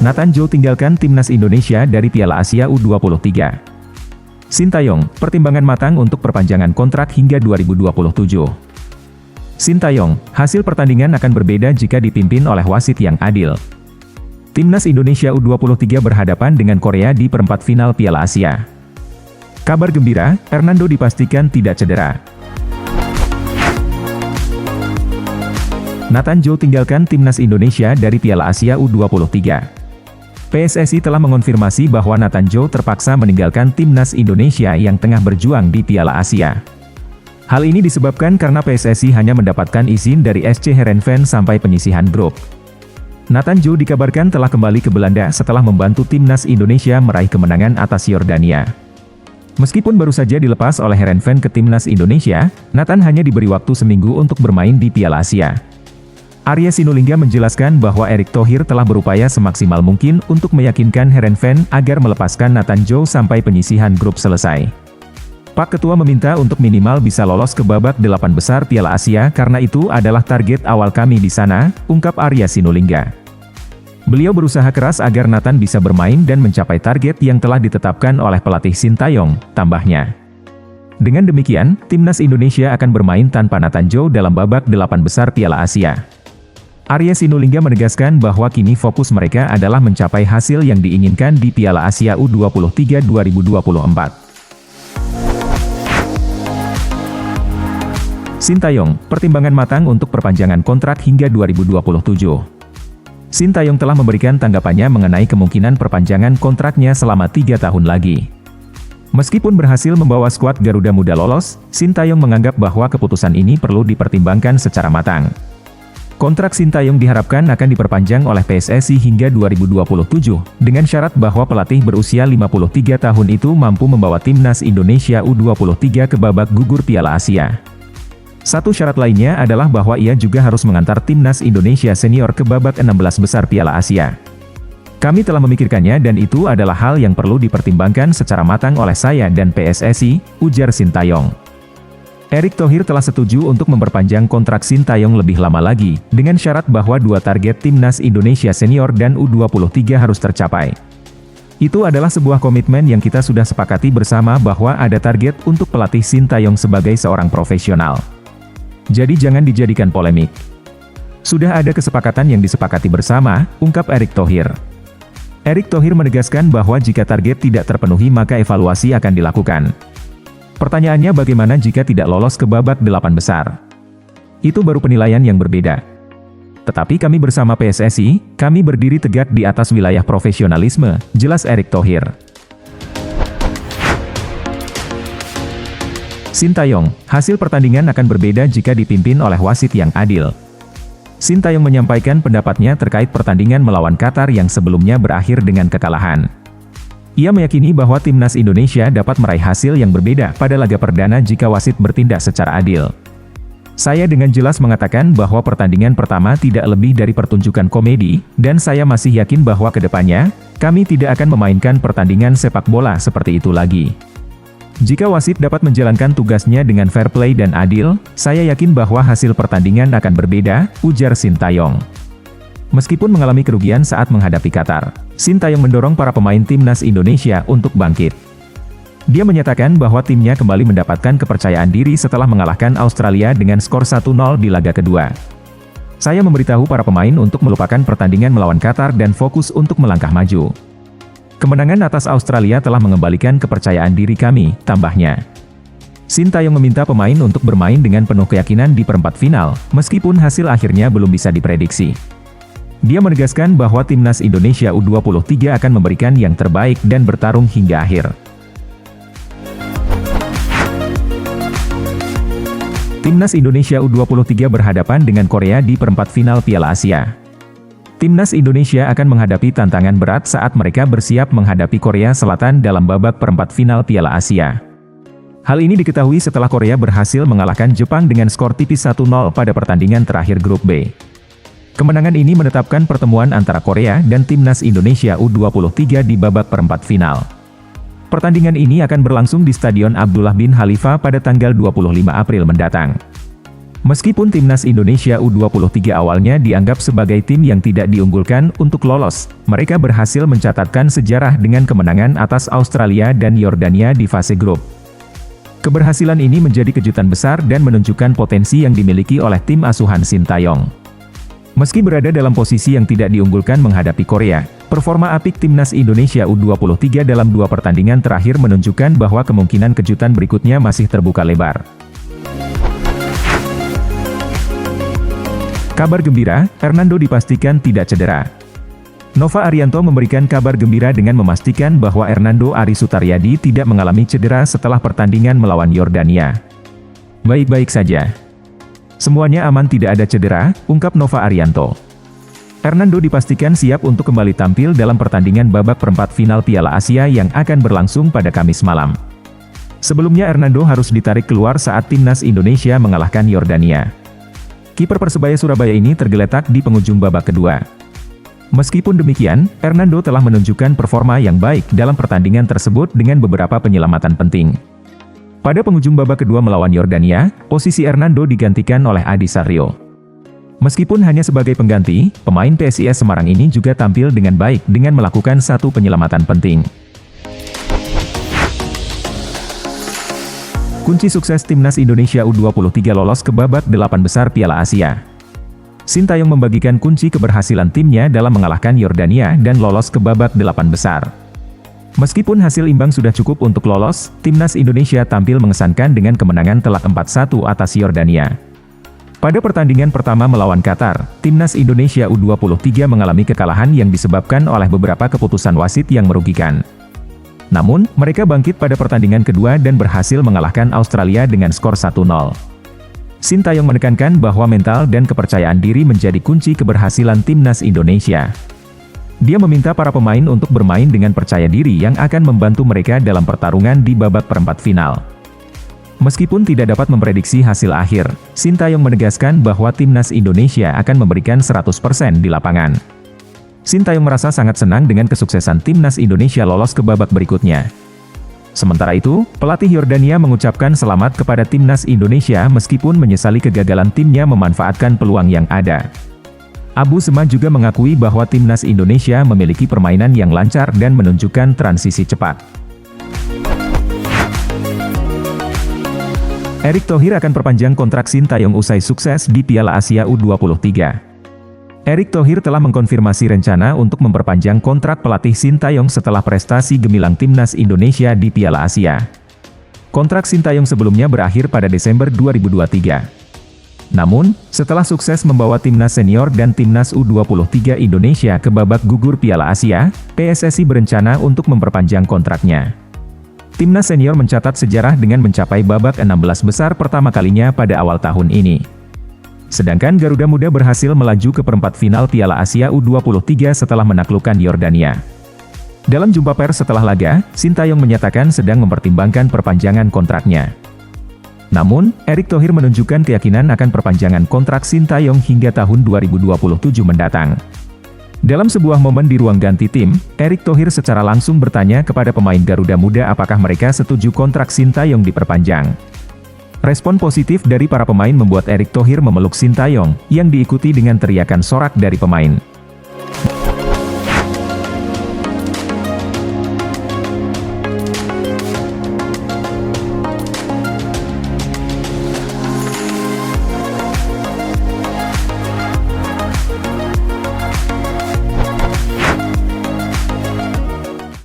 Nathan Joe tinggalkan timnas Indonesia dari Piala Asia U23. Sintayong, pertimbangan matang untuk perpanjangan kontrak hingga 2027. Sintayong, hasil pertandingan akan berbeda jika dipimpin oleh wasit yang adil. Timnas Indonesia U23 berhadapan dengan Korea di perempat final Piala Asia. Kabar gembira, Hernando dipastikan tidak cedera. Nathan Joe tinggalkan timnas Indonesia dari Piala Asia U23. PSSI telah mengonfirmasi bahwa Nathan Joe terpaksa meninggalkan timnas Indonesia yang tengah berjuang di Piala Asia. Hal ini disebabkan karena PSSI hanya mendapatkan izin dari SC Heerenveen sampai penyisihan grup. Nathan Joe dikabarkan telah kembali ke Belanda setelah membantu timnas Indonesia meraih kemenangan atas Yordania. Meskipun baru saja dilepas oleh Heerenveen ke timnas Indonesia, Nathan hanya diberi waktu seminggu untuk bermain di Piala Asia. Arya Sinulinga menjelaskan bahwa Erick Thohir telah berupaya semaksimal mungkin untuk meyakinkan Heerenveen agar melepaskan Nathan Joe sampai penyisihan grup selesai. Pak Ketua meminta untuk minimal bisa lolos ke babak 8 besar Piala Asia karena itu adalah target awal kami di sana, ungkap Arya Sinulinga. Beliau berusaha keras agar Nathan bisa bermain dan mencapai target yang telah ditetapkan oleh pelatih Sintayong, tambahnya. Dengan demikian, timnas Indonesia akan bermain tanpa Nathan Joe dalam babak 8 besar Piala Asia. Arya Sinulinga menegaskan bahwa kini fokus mereka adalah mencapai hasil yang diinginkan di Piala Asia U23 2024. Sintayong, pertimbangan matang untuk perpanjangan kontrak hingga 2027. Sintayong telah memberikan tanggapannya mengenai kemungkinan perpanjangan kontraknya selama 3 tahun lagi. Meskipun berhasil membawa skuad Garuda Muda lolos, Sintayong menganggap bahwa keputusan ini perlu dipertimbangkan secara matang. Kontrak Sintayong diharapkan akan diperpanjang oleh PSSI hingga 2027, dengan syarat bahwa pelatih berusia 53 tahun itu mampu membawa timnas Indonesia U23 ke babak gugur Piala Asia. Satu syarat lainnya adalah bahwa ia juga harus mengantar timnas Indonesia senior ke babak 16 besar Piala Asia. Kami telah memikirkannya dan itu adalah hal yang perlu dipertimbangkan secara matang oleh saya dan PSSI, ujar Sintayong. Erick Thohir telah setuju untuk memperpanjang kontrak Sintayong lebih lama lagi, dengan syarat bahwa dua target timnas Indonesia senior dan U23 harus tercapai. Itu adalah sebuah komitmen yang kita sudah sepakati bersama bahwa ada target untuk pelatih Sintayong sebagai seorang profesional. Jadi jangan dijadikan polemik. Sudah ada kesepakatan yang disepakati bersama, ungkap Erick Thohir. Erick Thohir menegaskan bahwa jika target tidak terpenuhi maka evaluasi akan dilakukan. Pertanyaannya bagaimana jika tidak lolos ke babak 8 besar? Itu baru penilaian yang berbeda. Tetapi kami bersama PSSI, kami berdiri tegak di atas wilayah profesionalisme, jelas Erick Thohir. Sintayong, hasil pertandingan akan berbeda jika dipimpin oleh wasit yang adil. Sintayong menyampaikan pendapatnya terkait pertandingan melawan Qatar yang sebelumnya berakhir dengan kekalahan. Ia meyakini bahwa timnas Indonesia dapat meraih hasil yang berbeda pada laga perdana jika wasit bertindak secara adil. Saya dengan jelas mengatakan bahwa pertandingan pertama tidak lebih dari pertunjukan komedi, dan saya masih yakin bahwa ke depannya, kami tidak akan memainkan pertandingan sepak bola seperti itu lagi. Jika wasit dapat menjalankan tugasnya dengan fair play dan adil, saya yakin bahwa hasil pertandingan akan berbeda, ujar Sintayong. Meskipun mengalami kerugian saat menghadapi Qatar, Sintayong mendorong para pemain timnas Indonesia untuk bangkit. Dia menyatakan bahwa timnya kembali mendapatkan kepercayaan diri setelah mengalahkan Australia dengan skor 1-0 di laga kedua. Saya memberitahu para pemain untuk melupakan pertandingan melawan Qatar dan fokus untuk melangkah maju. Kemenangan atas Australia telah mengembalikan kepercayaan diri kami, tambahnya. Sintayong meminta pemain untuk bermain dengan penuh keyakinan di perempat final, meskipun hasil akhirnya belum bisa diprediksi. Dia menegaskan bahwa timnas Indonesia U23 akan memberikan yang terbaik dan bertarung hingga akhir. Timnas Indonesia U23 berhadapan dengan Korea di perempat final Piala Asia. Timnas Indonesia akan menghadapi tantangan berat saat mereka bersiap menghadapi Korea Selatan dalam babak perempat final Piala Asia. Hal ini diketahui setelah Korea berhasil mengalahkan Jepang dengan skor tipis 1-0 pada pertandingan terakhir grup B. Kemenangan ini menetapkan pertemuan antara Korea dan timnas Indonesia U23 di babak perempat final. Pertandingan ini akan berlangsung di Stadion Abdullah bin Khalifa pada tanggal 25 April mendatang. Meskipun timnas Indonesia U23 awalnya dianggap sebagai tim yang tidak diunggulkan untuk lolos, mereka berhasil mencatatkan sejarah dengan kemenangan atas Australia dan Yordania di fase grup. Keberhasilan ini menjadi kejutan besar dan menunjukkan potensi yang dimiliki oleh tim asuhan Sintayong. Meski berada dalam posisi yang tidak diunggulkan menghadapi Korea, performa apik timnas Indonesia U23 dalam 2 pertandingan terakhir menunjukkan bahwa kemungkinan kejutan berikutnya masih terbuka lebar. Kabar gembira, Hernando dipastikan tidak cedera. Nova Arianto memberikan kabar gembira dengan memastikan bahwa Hernando Ari Sutaryadi tidak mengalami cedera setelah pertandingan melawan Yordania. Baik-baik saja. Semuanya aman, tidak ada cedera, ungkap Nova Arianto. Hernando dipastikan siap untuk kembali tampil dalam pertandingan babak perempat final Piala Asia yang akan berlangsung pada Kamis malam. Sebelumnya Hernando harus ditarik keluar saat timnas Indonesia mengalahkan Yordania. Kiper Persebaya Surabaya ini tergeletak di penghujung babak kedua. Meskipun demikian, Hernando telah menunjukkan performa yang baik dalam pertandingan tersebut dengan beberapa penyelamatan penting. Pada penghujung babak kedua melawan Yordania, posisi Hernando digantikan oleh Adi Saryo. Meskipun hanya sebagai pengganti, pemain PSIS Semarang ini juga tampil dengan baik dengan melakukan 1 penyelamatan penting. Kunci sukses timnas Indonesia U23 lolos ke babak 8 besar Piala Asia. Sintayong membagikan kunci keberhasilan timnya dalam mengalahkan Yordania dan lolos ke babak 8 besar. Meskipun hasil imbang sudah cukup untuk lolos, timnas Indonesia tampil mengesankan dengan kemenangan telak 4-1 atas Yordania. Pada pertandingan pertama melawan Qatar, timnas Indonesia U23 mengalami kekalahan yang disebabkan oleh beberapa keputusan wasit yang merugikan. Namun, mereka bangkit pada pertandingan kedua dan berhasil mengalahkan Australia dengan skor 1-0. Sintayong menekankan bahwa mental dan kepercayaan diri menjadi kunci keberhasilan timnas Indonesia. Dia meminta para pemain untuk bermain dengan percaya diri yang akan membantu mereka dalam pertarungan di babak perempat final. Meskipun tidak dapat memprediksi hasil akhir, Sintayong menegaskan bahwa timnas Indonesia akan memberikan 100% di lapangan. Sintayong merasa sangat senang dengan kesuksesan timnas Indonesia lolos ke babak berikutnya. Sementara itu, pelatih Yordania mengucapkan selamat kepada timnas Indonesia meskipun menyesali kegagalan timnya memanfaatkan peluang yang ada. Abu Sema juga mengakui bahwa timnas Indonesia memiliki permainan yang lancar dan menunjukkan transisi cepat. Erick Thohir akan perpanjang kontrak Sintayong usai sukses di Piala Asia U23. Erick Thohir telah mengkonfirmasi rencana untuk memperpanjang kontrak pelatih Sintayong setelah prestasi gemilang timnas Indonesia di Piala Asia. Kontrak Sintayong sebelumnya berakhir pada Desember 2023. Namun, setelah sukses membawa timnas senior dan timnas U23 Indonesia ke babak gugur Piala Asia, PSSI berencana untuk memperpanjang kontraknya. Timnas senior mencatat sejarah dengan mencapai babak 16 besar pertama kalinya pada awal tahun ini. Sedangkan Garuda Muda berhasil melaju ke perempat final Piala Asia U23 setelah menaklukkan Yordania. Dalam jumpa pers setelah laga, Sintayong menyatakan sedang mempertimbangkan perpanjangan kontraknya. Namun, Erick Thohir menunjukkan keyakinan akan perpanjangan kontrak Sintayong hingga tahun 2027 mendatang. Dalam sebuah momen di ruang ganti tim, Erick Thohir secara langsung bertanya kepada pemain Garuda Muda apakah mereka setuju kontrak Sintayong diperpanjang. Respon positif dari para pemain membuat Erick Thohir memeluk Sintayong, yang diikuti dengan teriakan sorak dari pemain.